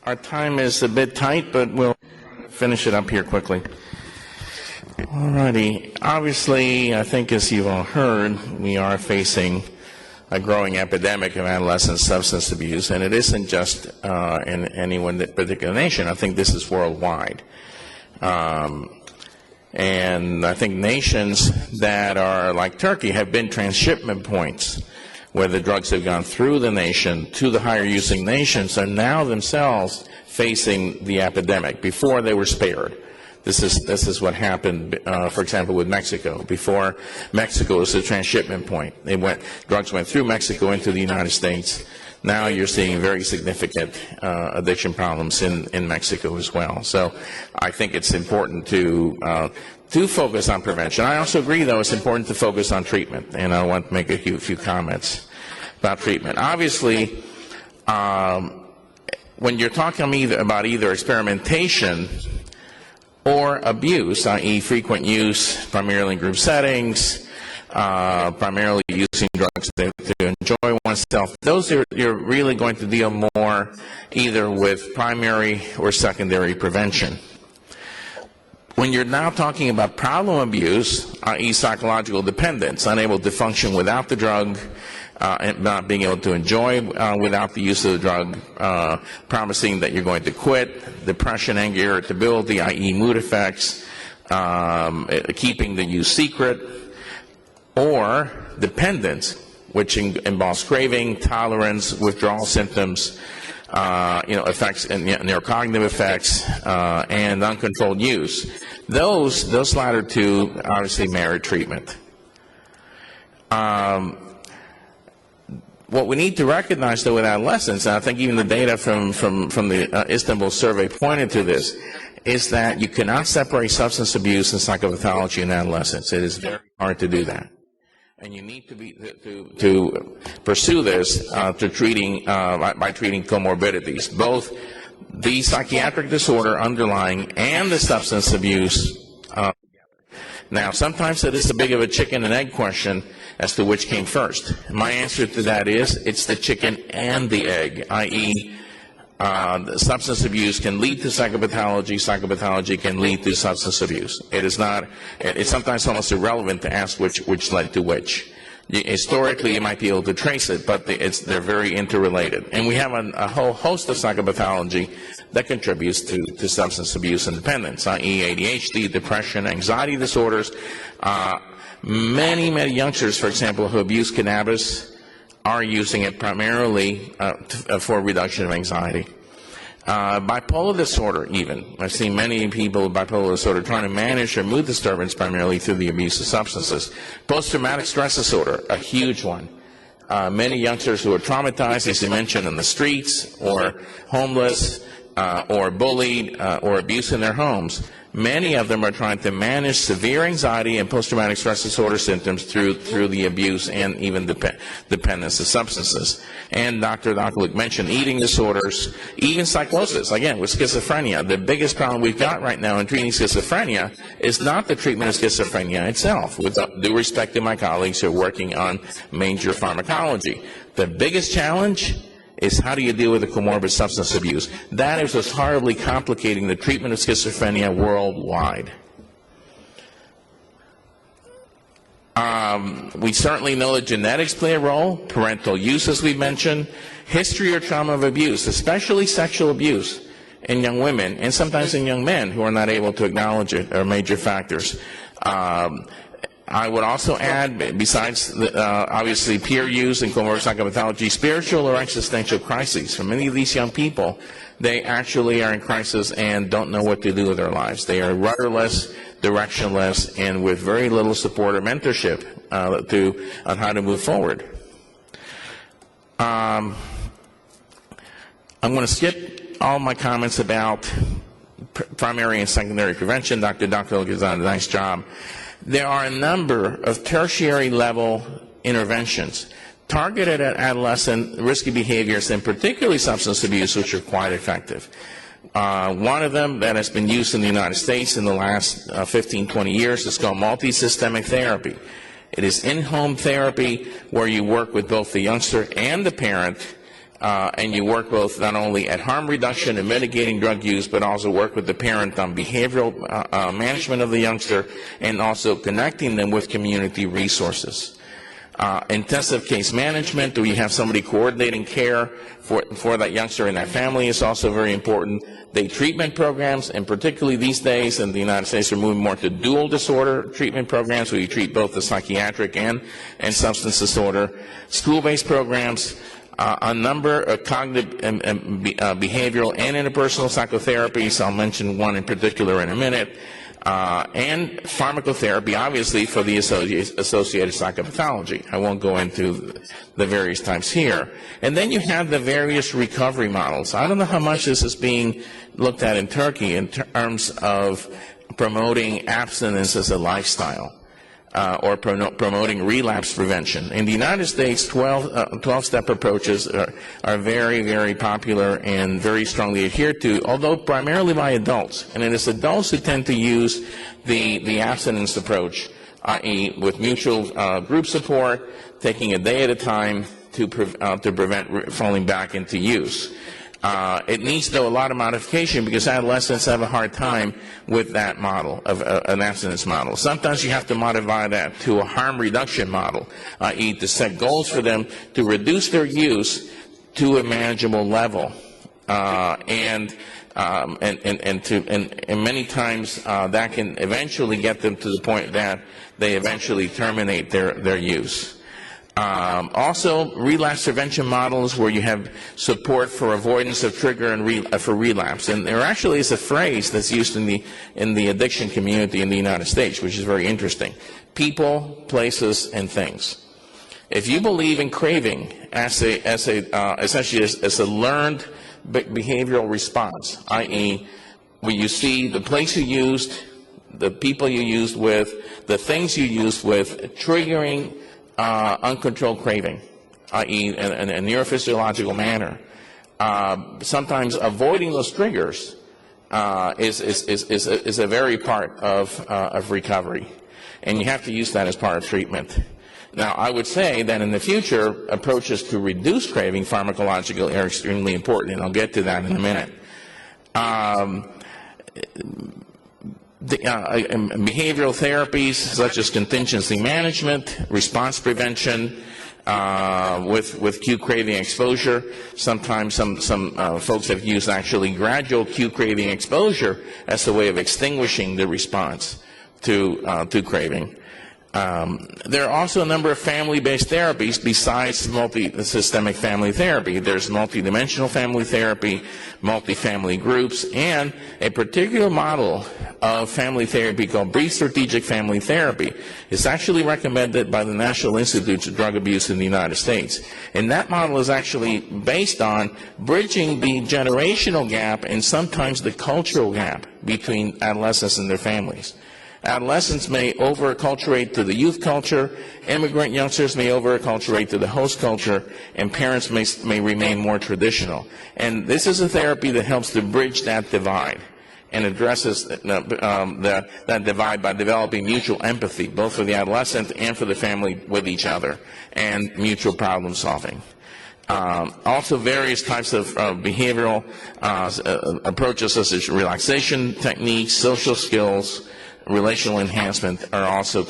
Our time is a bit tight, but we'll finish it up here quickly. Alrighty. Obviously, I think as you've all heard, we are facing a growing epidemic of adolescent substance abuse, and it isn't just in any one particular nation. I think this is worldwide. And I think nations that are like Turkey have been transshipment points where the drugs have gone through the nation to the higher using nations are now themselves facing the epidemic. Before they were spared. This is what happened, for example, with Mexico. Before, Mexico was a transshipment point. Drugs went through Mexico into the United States. Now you're seeing very significant addiction problems in Mexico as well. So I think it's important to focus on prevention. I also agree, though, it's important to focus on treatment, and I want to make a few comments about treatment. Obviously, when you're talking about either experimentation or abuse, i.e. frequent use, primarily in group settings, primarily using drugs to enjoy oneself, you're really going to deal more either with primary or secondary prevention. When you're now talking about problem abuse, i.e. psychological dependence, unable to function without the drug, and not being able to enjoy without the use of the drug, promising that you're going to quit, depression, anger, irritability, i.e. mood effects, keeping the use secret, or dependence, which involves craving, tolerance, withdrawal symptoms, effects, and neurocognitive effects, and uncontrolled use. Those latter two obviously merit treatment. What we need to recognize, though, with adolescents, and I think even the data from the Istanbul survey pointed to this, is that you cannot separate substance abuse and psychopathology in adolescents. It is very hard to do that. And you need to pursue this by treating comorbidities, both the psychiatric disorder underlying and the substance abuse. Now, sometimes it is a big of a chicken and egg question as to which came first. My answer to that is it's the chicken and the egg, i.e. Substance abuse can lead to psychopathology, psychopathology can lead to substance abuse. It's sometimes almost irrelevant to ask which led to which. Historically, you might be able to trace it, but they're very interrelated. And we have a whole host of psychopathology that contributes to substance abuse and dependence, i.e. ADHD, depression, anxiety disorders. Many youngsters, for example, who abuse cannabis are using it primarily for reduction of anxiety. Bipolar disorder, even. I've seen many people with bipolar disorder trying to manage their mood disturbance primarily through the abuse of substances. Post-traumatic stress disorder, a huge one. Many youngsters who are traumatized, as you mentioned, in the streets, or homeless, or bullied, or abuse in their homes. Many of them are trying to manage severe anxiety and post-traumatic stress disorder symptoms through the abuse and even dependence of substances. And Dr. Luke mentioned eating disorders, even psychosis. Again, with schizophrenia, the biggest problem we've got right now in treating schizophrenia is not the treatment of schizophrenia itself, with due respect to my colleagues who are working on major pharmacology. The biggest challenge is how do you deal with the comorbid substance abuse. That is what's horribly complicating the treatment of schizophrenia worldwide. We certainly know that genetics play a role, parental use, as we mentioned, history or trauma of abuse, especially sexual abuse in young women, and sometimes in young men who are not able to acknowledge it, are major factors. I would also add, besides obviously peer use and comorbid psychopathology, spiritual or existential crises. For many of these young people, they actually are in crisis and don't know what to do with their lives. They are rudderless, directionless, and with very little support or mentorship on how to move forward. I'm going to skip all my comments about primary and secondary prevention. Dr. has done a nice job. There are a number of tertiary level interventions targeted at adolescent risky behaviors, and particularly substance abuse, which are quite effective. One of them that has been used in the United States in the last 15, 20 years is called multi-systemic therapy. It is in-home therapy where you work with both the youngster and the parent and you work both not only at harm reduction and mitigating drug use, but also work with the parent on behavioral management of the youngster and also connecting them with community resources. Intensive case management, where you have somebody coordinating care for that youngster and that family, is also very important. Day treatment programs, and particularly these days in the United States, we're moving more to dual disorder treatment programs, where you treat both the psychiatric and substance disorder. School-based programs, a number of cognitive and behavioral and interpersonal psychotherapies. I'll mention one in particular in a minute. And pharmacotherapy, obviously, for the associated psychopathology. I won't go into the various types here. And then you have the various recovery models. I don't know how much this is being looked at in Turkey in terms of promoting abstinence as a lifestyle. Or promoting relapse prevention. In the United States, 12-step approaches are very, very popular and very strongly adhered to, although primarily by adults. And it is adults who tend to use the abstinence approach, i.e. with mutual group support, taking a day at a time to prevent falling back into use. It needs, though, a lot of modification because adolescents have a hard time with that model of an abstinence model. Sometimes you have to modify that to a harm reduction model, i.e. to set goals for them to reduce their use to a manageable level, and many times that can eventually get them to the point that they eventually terminate their use. Also, relapse prevention models where you have support for avoidance of trigger and for relapse. And there actually is a phrase that's used in the addiction community in the United States, which is very interesting. People, places, and things. If you believe in craving essentially as a learned behavioral response, i.e., when you see the place you used, the people you used with, the things you used with, triggering uncontrolled craving, i.e. in a neurophysiological manner. Sometimes avoiding those triggers is a very part of recovery, and you have to use that as part of treatment. Now, I would say that in the future, approaches to reduce craving pharmacologically are extremely important, and I'll get to that in a minute. Behavioral therapies such as contingency management, response prevention, with acute craving exposure. Sometimes some folks have used actually gradual acute craving exposure as a way of extinguishing the response to craving. There are also a number of family-based therapies besides multi-systemic family therapy. There's multidimensional family therapy, multi-family groups, and a particular model of family therapy called brief strategic family therapy. It's actually recommended by the National Institute of Drug Abuse in the United States. And that model is actually based on bridging the generational gap and sometimes the cultural gap between adolescents and their families. Adolescents may over-acculturate to the youth culture, immigrant youngsters may over-acculturate to the host culture, and parents may remain more traditional. And this is a therapy that helps to bridge that divide and addresses that divide by developing mutual empathy, both for the adolescent and for the family with each other, and mutual problem solving. Also, various types of behavioral approaches such as relaxation techniques, social skills, relational enhancement are also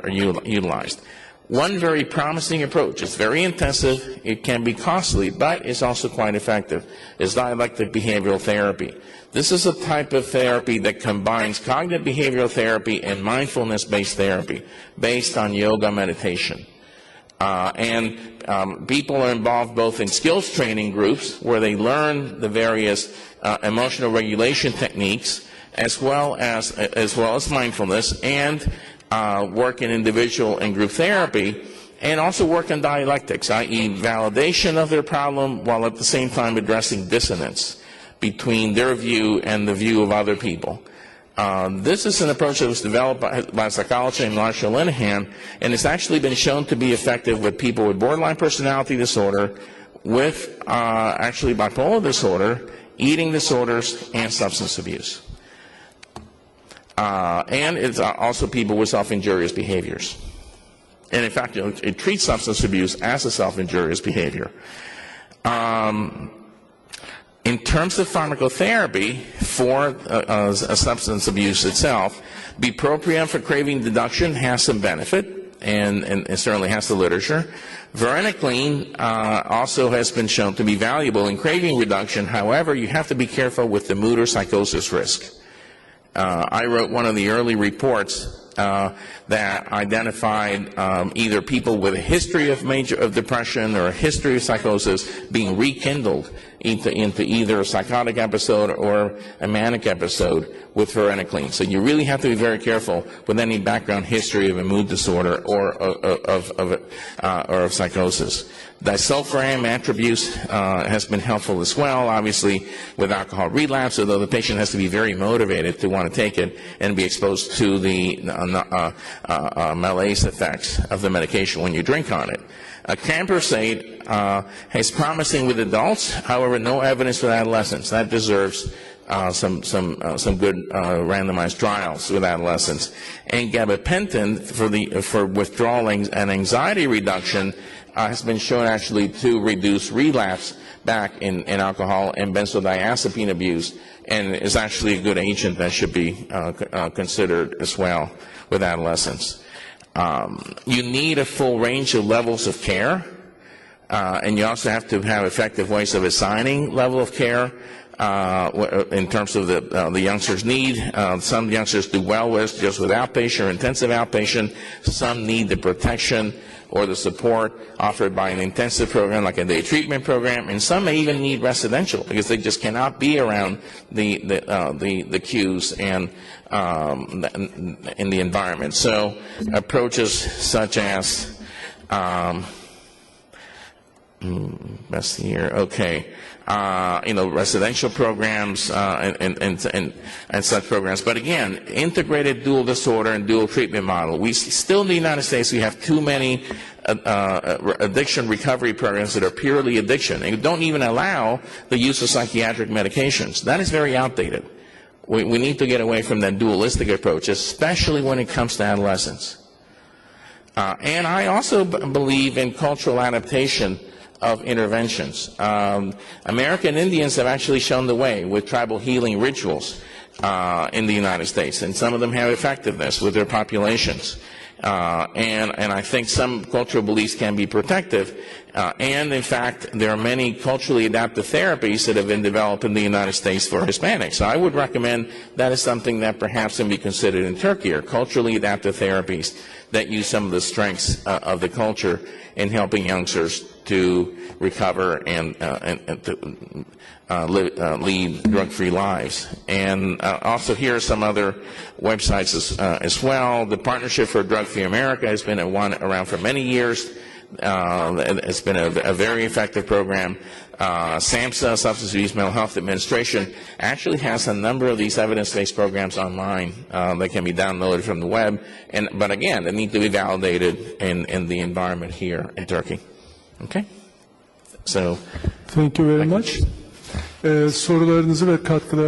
utilized. One very promising approach, it's very intensive, it can be costly, but it's also quite effective, is dialectic behavioral therapy. This is a type of therapy that combines cognitive behavioral therapy and mindfulness-based therapy based on yoga meditation. People are involved both in skills training groups where they learn the various emotional regulation techniques as well as mindfulness, and work in individual and group therapy, and also work in dialectics, i.e. validation of their problem while at the same time addressing dissonance between their view and the view of other people. This is an approach that was developed by a psychologist named Marshall Linehan, and it's actually been shown to be effective with people with borderline personality disorder, with actually bipolar disorder, eating disorders, and substance abuse. And it's also people with self-injurious behaviors. And in fact, it treats substance abuse as a self-injurious behavior. In terms of pharmacotherapy for substance abuse itself, bupropion for craving reduction has some benefit, and it certainly has the literature. Varenicline also has been shown to be valuable in craving reduction. However, you have to be careful with the mood or psychosis risk. I wrote one of the early reports that identified either people with a history of depression or a history of psychosis being rekindled into either a psychotic episode or a manic episode with varenicline. So you really have to be very careful with any background history of a mood disorder or of psychosis. Disulfiram attributes has been helpful as well, obviously with alcohol relapse, although the patient has to be very motivated to want to take it and be exposed to the malaise effects of the medication when you drink on it. Camprosate is promising with adults, however, no evidence with adolescents. That deserves some good randomized trials with adolescents. And gabapentin for withdrawal and anxiety reduction has been shown actually to reduce relapse back in alcohol and benzodiazepine abuse, and is actually a good agent that should be considered as well with adolescents. You need a full range of levels of care, and you also have to have effective ways of assigning level of care in terms of the youngster's need. Some youngsters do well just with outpatient or intensive outpatient. Some need the protection or the support offered by an intensive program like a day treatment program, and some may even need residential because they just cannot be around the cues and in the environment. So approaches such as best here, okay. Residential programs and such programs. But again, integrated dual disorder and dual treatment model. We still in the United States, we have too many addiction recovery programs that are purely addiction and don't even allow the use of psychiatric medications. That is very outdated. We need to get away from that dualistic approach, especially when it comes to adolescents. And I also believe in cultural adaptation of interventions. American Indians have actually shown the way with tribal healing rituals in the United States, and some of them have effectiveness with their populations. And I think some cultural beliefs can be protective. And in fact, there are many culturally adaptive therapies that have been developed in the United States for Hispanics. So I would recommend that is something that perhaps can be considered in Turkey, or culturally adaptive therapies that use some of the strengths of the culture in helping youngsters to recover and to lead drug-free lives. And also here are some other websites as well. The Partnership for Drug-Free America has been around for many years. It's been a very effective program. SAMHSA, Substance Abuse Mental Health Administration, actually has a number of these evidence-based programs online that can be downloaded from the web. But again, they need to be validated in the environment here in Turkey. Okay? So, thank you very much. Sorularınızı ve katkılarınızı